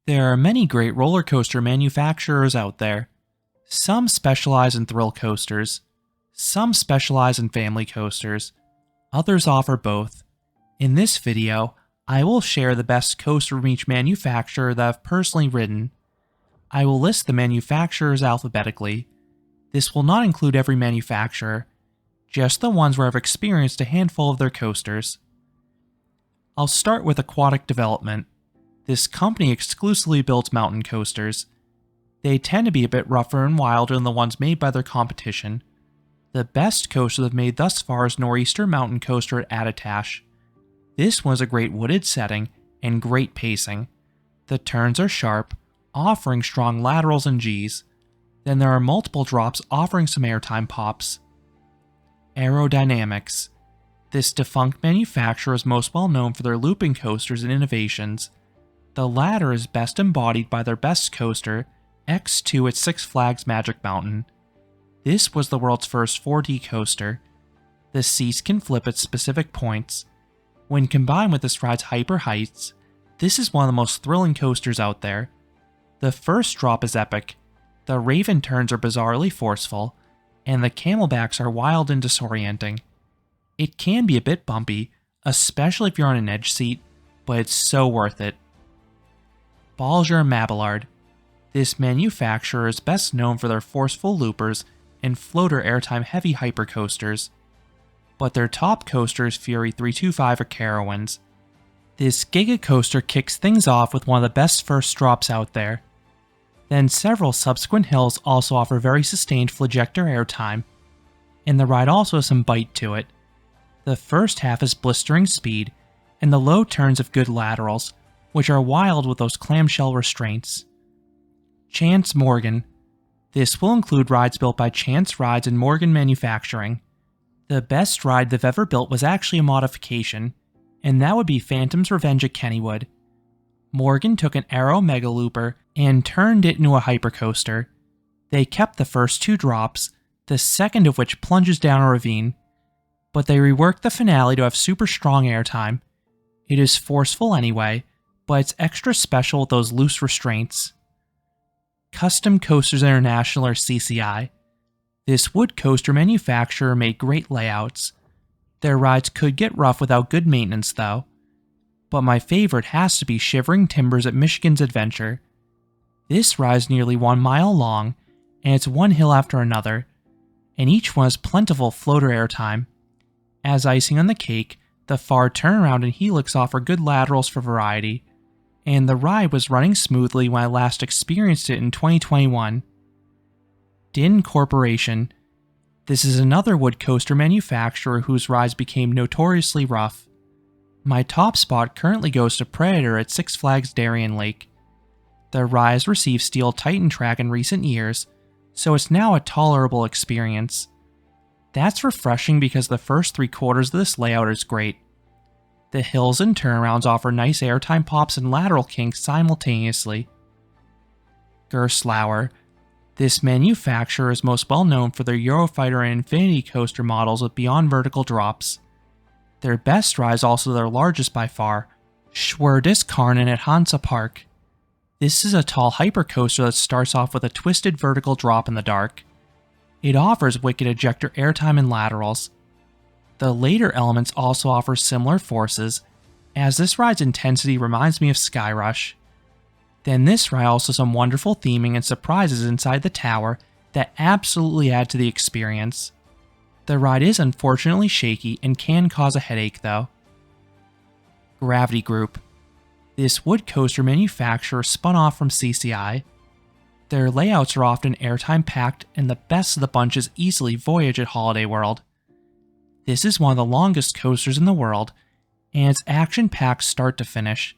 There are many great roller coaster manufacturers out there. Some specialize in thrill coasters, some specialize in family coasters, others offer both. In this video, I will share the best coaster from each manufacturer that I've personally ridden. I will list the manufacturers alphabetically. This will not include every manufacturer, just the ones where I've experienced a handful of their coasters. I'll start with Aquatic Development. This company exclusively builds mountain coasters. They tend to be a bit rougher and wilder than the ones made by their competition. The best coaster they've made thus far is Nor'easter Mountain Coaster at Attitash. This one has a great wooded setting and great pacing. The turns are sharp, offering strong laterals and Gs. Then there are multiple drops offering some airtime pops. Aerodynamics. This defunct manufacturer is most well known for their looping coasters and innovations. The latter is best embodied by their best coaster, X2 at Six Flags Magic Mountain. This was the world's first 4D coaster. The seats can flip at specific points. When combined with this ride's hyper heights, this is one of the most thrilling coasters out there. The first drop is epic. The Raven turns are bizarrely forceful, and the camelbacks are wild and disorienting. It can be a bit bumpy, especially if you're on an edge seat, but it's so worth it. Bolliger Mabillard. This manufacturer is best known for their forceful loopers and floater airtime heavy hypercoasters, but their top coaster is Fury 325 or Carowinds. This Giga coaster kicks things off with one of the best first drops out there. Then several subsequent hills also offer very sustained flagector airtime, and the ride also has some bite to it. The first half is blistering speed, and the low turns have good laterals, which are wild with those clamshell restraints. Chance Morgan. This will include rides built by Chance Rides and Morgan Manufacturing. The best ride they've ever built was actually a modification, and that would be Phantom's Revenge at Kennywood. Morgan took an Aero Mega Looper and turned it into a hypercoaster. They kept the first two drops, the second of which plunges down a ravine, but they reworked the finale to have super strong airtime. It is forceful anyway, but it's extra special with those loose restraints. Custom Coasters International or CCI. This wood coaster manufacturer made great layouts. Their rides could get rough without good maintenance though. But my favorite has to be Shivering Timbers at Michigan's Adventure. This ride is nearly 1 mile long, and it's one hill after another, and each one has plentiful floater airtime. As icing on the cake, the far turnaround and helix offer good laterals for variety, and the ride was running smoothly when I last experienced it in 2021. Din Corporation. This is another wood coaster manufacturer whose rides became notoriously rough. My top spot currently goes to Predator at Six Flags Darien Lake. The ride has received Steel Titan track in recent years, so it's now a tolerable experience. That's refreshing because the first 3/4 of this layout is great. The hills and turnarounds offer nice airtime pops and lateral kinks simultaneously. Gerstlauer. This manufacturer is most well known for their Eurofighter and Infinity coaster models with beyond vertical drops. Their best ride is also their largest by far, Schwerdiskarnen at Hansa Park. This is a tall hypercoaster that starts off with a twisted vertical drop in the dark. It offers wicked ejector airtime and laterals. The later elements also offer similar forces, as this ride's intensity reminds me of Skyrush. Then this ride also has some wonderful theming and surprises inside the tower that absolutely add to the experience. The ride is unfortunately shaky and can cause a headache though. Gravity Group. This wood coaster manufacturer spun off from CCI. Their layouts are often airtime packed, and the best of the bunch is easily Voyage at Holiday World. This is one of the longest coasters in the world, and it's action-packed start to finish.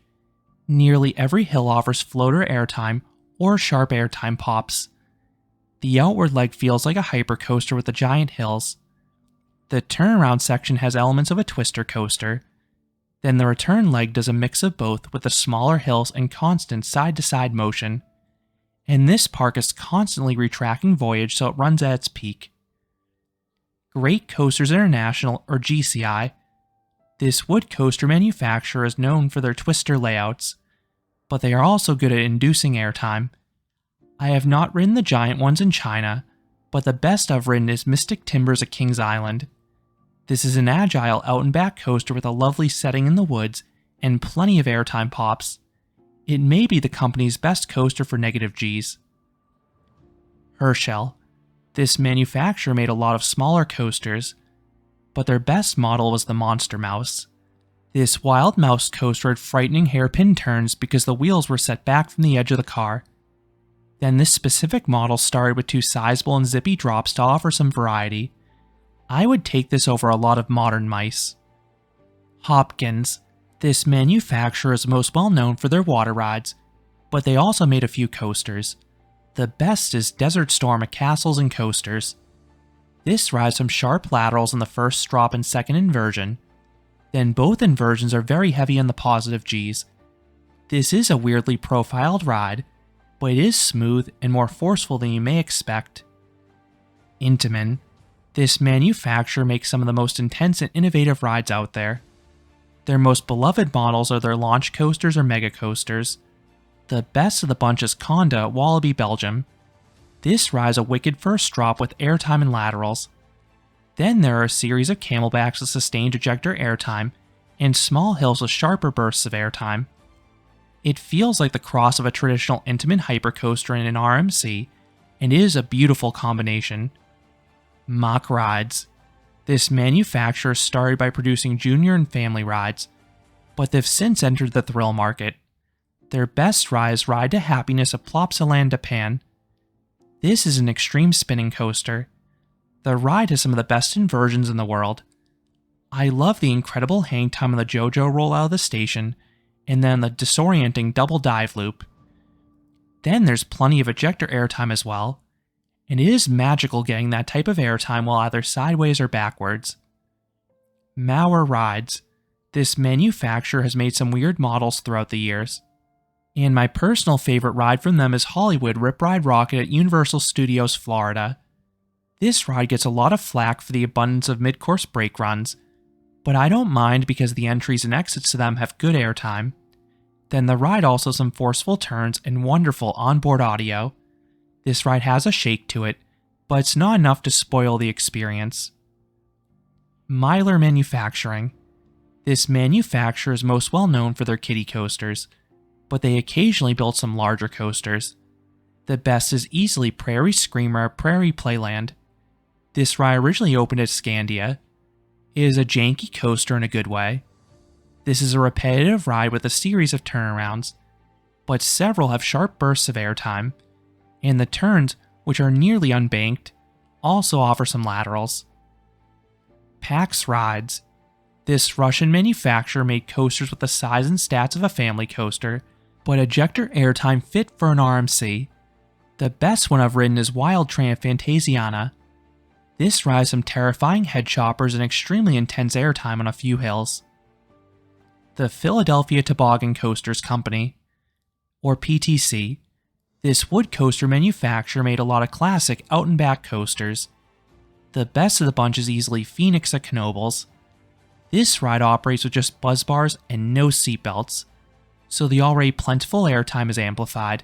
Nearly every hill offers floater airtime or sharp airtime pops. The outward leg feels like a hypercoaster with the giant hills. The turnaround section has elements of a twister coaster. Then the return leg does a mix of both with the smaller hills and constant side-to-side motion. And this park is constantly retracking Voyage so it runs at its peak. Great Coasters International or GCI. This wood coaster manufacturer is known for their twister layouts. but they are also good at inducing airtime. I have not ridden the giant ones in China, but the best I've ridden is Mystic Timbers at Kings Island. This is an agile out and back coaster with a lovely setting in the woods and plenty of airtime pops. It may be the company's best coaster for negative Gs. Herschel. This manufacturer made a lot of smaller coasters, but their best model was the Monster Mouse. This wild mouse coaster had frightening hairpin turns because the wheels were set back from the edge of the car. Then this specific model started with 2 sizable and zippy drops to offer some variety. I would take this over a lot of modern mice. Hopkins. This manufacturer is most well known for their water rides, but they also made a few coasters. The best is Desert Storm at Castles and Coasters. This rides some sharp laterals in the first drop and second inversion. Then both inversions are very heavy on the positive Gs. This is a weirdly profiled ride, but it is smooth and more forceful than you may expect. Intamin. This manufacturer makes some of the most intense and innovative rides out there. Their most beloved models are their launch coasters or mega coasters. The best of the bunch is Conda at Wallaby, Belgium. This rides a wicked first drop with airtime and laterals. Then there are a series of camelbacks with sustained ejector airtime, and small hills with sharper bursts of airtime. It feels like the cross of a traditional Intamin hypercoaster and an RMC, and it is a beautiful combination. Mach Rides. This manufacturer started by producing junior and family rides, but they've since entered the thrill market. Their best ride is Ride to Happiness at Plopsaland, Japan. This is an extreme spinning coaster. The ride has some of the best inversions in the world. I love the incredible hang time on the JoJo roll out of the station, and then the disorienting double dive loop. Then there's plenty of ejector airtime as well, and it is magical getting that type of airtime while either sideways or backwards. Mauer Rides. This manufacturer has made some weird models throughout the years. And my personal favorite ride from them is Hollywood Rip Ride Rocket at Universal Studios Florida. This ride gets a lot of flack for the abundance of mid-course brake runs, but I don't mind because the entries and exits to them have good airtime. Then the ride also has some forceful turns and wonderful onboard audio. This ride has a shake to it, but it's not enough to spoil the experience. Myler Manufacturing. This manufacturer is most well known for their kiddie coasters, but they occasionally build some larger coasters. The best is easily Prairie Screamer at Prairie Playland. This ride originally opened at Scandia. It is a janky coaster in a good way. This is a repetitive ride with a series of turnarounds, but several have sharp bursts of airtime, and the turns, which are nearly unbanked, also offer some laterals. Pax Rides. This Russian manufacturer made coasters with the size and stats of a family coaster, but ejector airtime fit for an RMC. The best one I've ridden is Wild Train at Fantasiana. This rides some terrifying head choppers and extremely intense airtime on a few hills. The Philadelphia Toboggan Coasters Company, or PTC. This wood coaster manufacturer made a lot of classic out-and-back coasters. The best of the bunch is easily Phoenix at Knoebels. This ride operates with just buzz bars and no seatbelts, so the already plentiful airtime is amplified.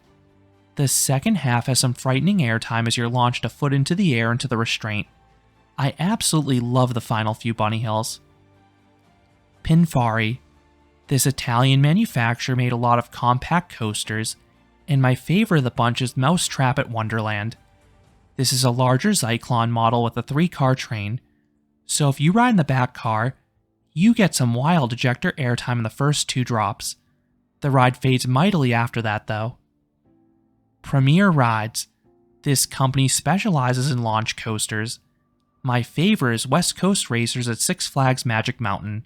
The second half has some frightening airtime as you're launched a foot into the air into the restraint. I absolutely love the final few bunny hills. Pinfari. This Italian manufacturer made a lot of compact coasters, and my favorite of the bunch is Mousetrap at Wonderland. This is a larger Zyklon model with a 3-car train, so if you ride in the back car, you get some wild ejector airtime in the first 2 drops. The ride fades mightily after that though. Premier Rides. This company specializes in launch coasters. My favorite is West Coast Racers at Six Flags Magic Mountain.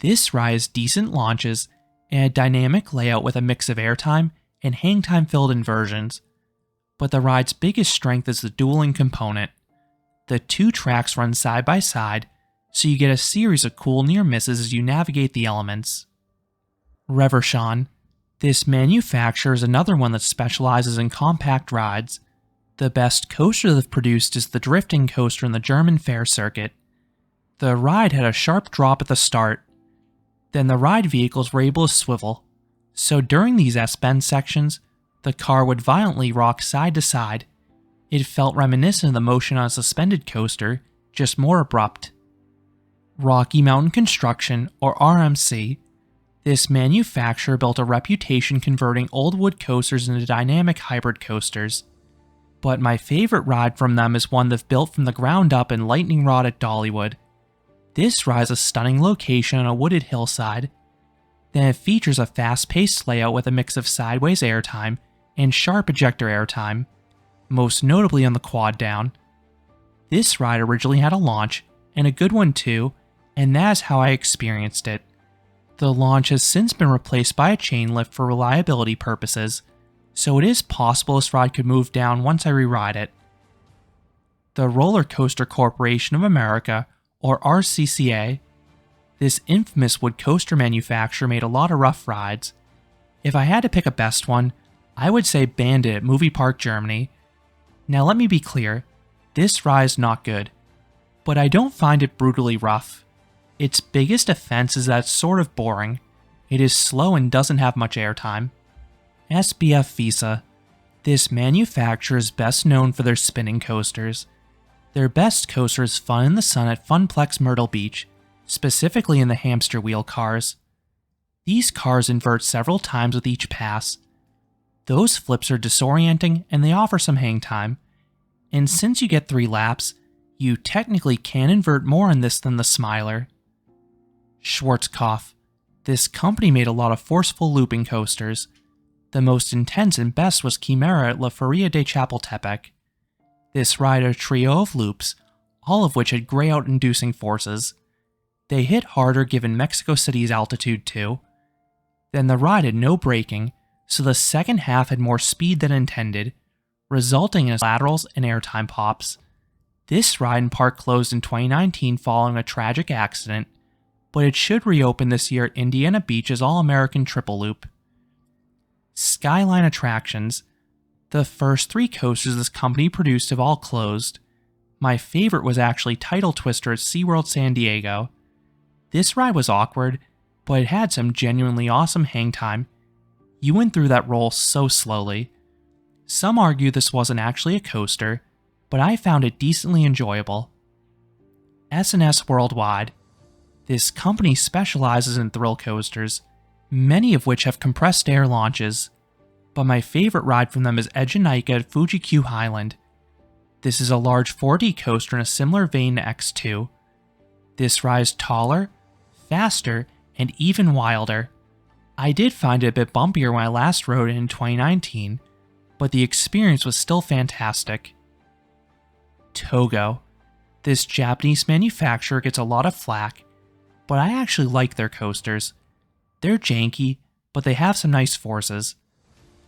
This ride has decent launches and a dynamic layout with a mix of airtime and hang time filled inversions, but the ride's biggest strength is the dueling component. The 2 tracks run side by side, so you get a series of cool near misses as you navigate the elements. Reverchon. This manufacturer is another one that specializes in compact rides. The best coaster they've produced is the drifting coaster in the German fair circuit. The ride had a sharp drop at the start. Then the ride vehicles were able to swivel, So during these S-bend sections, the car would violently rock side to side. It felt reminiscent of the motion on a suspended coaster, just more abrupt. Rocky Mountain Construction, or RMC. This manufacturer built a reputation converting old wood coasters into dynamic hybrid coasters. But my favorite ride from them is one they've built from the ground up in Lightning Rod at Dollywood. This ride is a stunning location on a wooded hillside. Then it features a fast-paced layout with a mix of sideways airtime and sharp ejector airtime, most notably on the quad down. This ride originally had a launch, and a good one too, and that is how I experienced it. The launch has since been replaced by a chain lift for reliability purposes, so it is possible this ride could move down once I re-ride it. The Roller Coaster Corporation of America, or RCCA. This infamous wood coaster manufacturer made a lot of rough rides. If I had to pick a best one, I would say Bandit at Movie Park Germany. Now let me be clear, this ride is not good, but I don't find it brutally rough. Its biggest offense is that it's sort of boring. It is slow and doesn't have much airtime. SBF Visa. This manufacturer is best known for their spinning coasters. Their best coaster is Fun in the Sun at Funplex Myrtle Beach, specifically in the hamster wheel cars. These cars invert several times with each pass. Those flips are disorienting and they offer some hang time. And since you get 3 laps, you technically can invert more on this than the Smiler. Schwarzkopf. This company made a lot of forceful looping coasters. The most intense and best was Chimera at La Feria de Chapultepec. This ride had a trio of loops, all of which had grey-out-inducing forces. They hit harder given Mexico City's altitude too. Then the ride had no braking, so the second half had more speed than intended, resulting in laterals and airtime pops. This ride in part closed in 2019 following a tragic accident, but it should reopen this year at Indiana Beach's All-American Triple Loop. Skyline Attractions. The first 3 coasters this company produced have all closed. My favorite was actually Tidal Twister at SeaWorld San Diego. This ride was awkward, but it had some genuinely awesome hang time. You went through that roll so slowly. Some argue this wasn't actually a coaster, but I found it decently enjoyable. S&S Worldwide. This company specializes in thrill coasters, many of which have compressed air launches, but my favorite ride from them is Egenika at Fuji-Q Highland. This is a large 4D coaster in a similar vein to X2. This ride is taller, faster, and even wilder. I did find it a bit bumpier when I last rode it in 2019, but the experience was still fantastic. Togo. This Japanese manufacturer gets a lot of flack, but I actually like their coasters. They're janky, but they have some nice forces.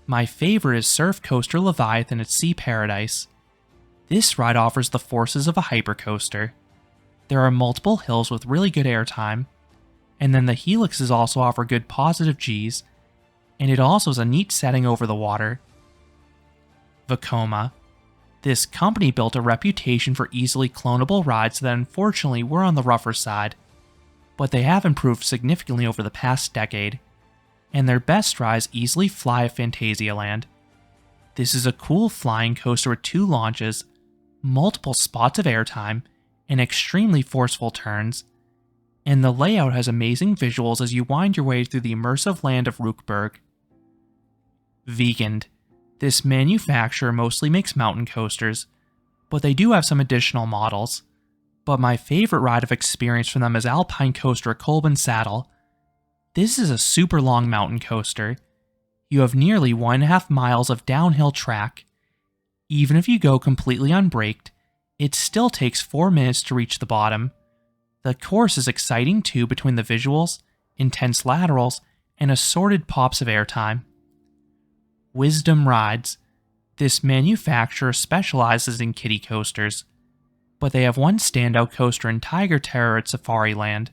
My favorite is Surf Coaster Leviathan at Sea Paradise. This ride offers the forces of a hypercoaster. There are multiple hills with really good airtime, and then the helixes also offer good positive Gs, and it also is a neat setting over the water. Vekoma. This company built a reputation for easily clonable rides that unfortunately were on the rougher side, but they have improved significantly over the past decade, and their best rides easily fly at Phantasialand. This is a cool flying coaster with 2 launches, multiple spots of airtime, and extremely forceful turns, and the layout has amazing visuals as you wind your way through the immersive land of Rookburg. Weekend. This manufacturer mostly makes mountain coasters, but they do have some additional models. But my favorite ride I've experienced from them is Alpine Coaster at Colbin Saddle. This is a super long mountain coaster. You have nearly 1.5 miles of downhill track. Even if you go completely unbraked, it still takes 4 minutes to reach the bottom. The course is exciting too between the visuals, intense laterals, and assorted pops of airtime. Wisdom Rides. This manufacturer specializes in kiddie coasters, but they have one standout coaster in Tiger Terror at Safariland.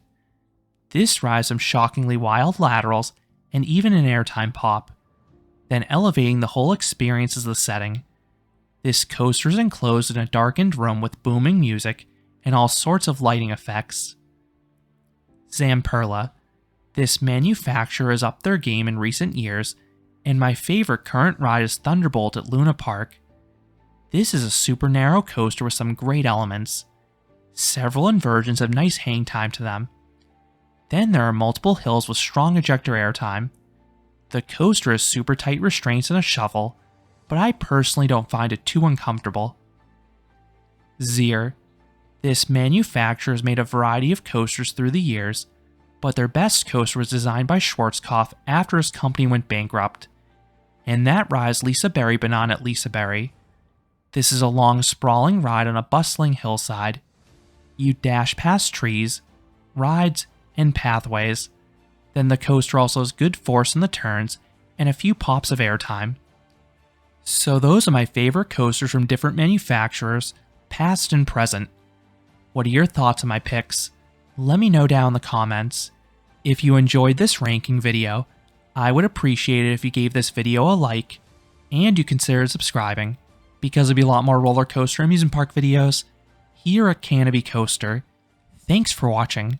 This rides some shockingly wild laterals and even an airtime pop, then elevating the whole experience is the setting. This coaster is enclosed in a darkened room with booming music and all sorts of lighting effects. Zamperla. This manufacturer has upped their game in recent years, and my favorite current ride is Thunderbolt at Luna Park. This is a super narrow coaster with some great elements. Several inversions have nice hang time to them. Then there are multiple hills with strong ejector airtime. The coaster has super tight restraints and a shovel, but I personally don't find it too uncomfortable. Zier. This manufacturer has made a variety of coasters through the years, but their best coaster was designed by Schwarzkopf after his company went bankrupt, and that ride is Lisa Berry Banan at Lisa Berry. This is a long, sprawling ride on a bustling hillside. You dash past trees, rides, and pathways. Then the coaster also has good force in the turns and a few pops of airtime. So those are my favorite coasters from different manufacturers, past and present. What are your thoughts on my picks? Let me know down in the comments. If you enjoyed this ranking video, I would appreciate it if you gave this video a like, and you considered subscribing, because there'll be a lot more roller coaster amusement park videos here at Canopy Coaster. Thanks for watching.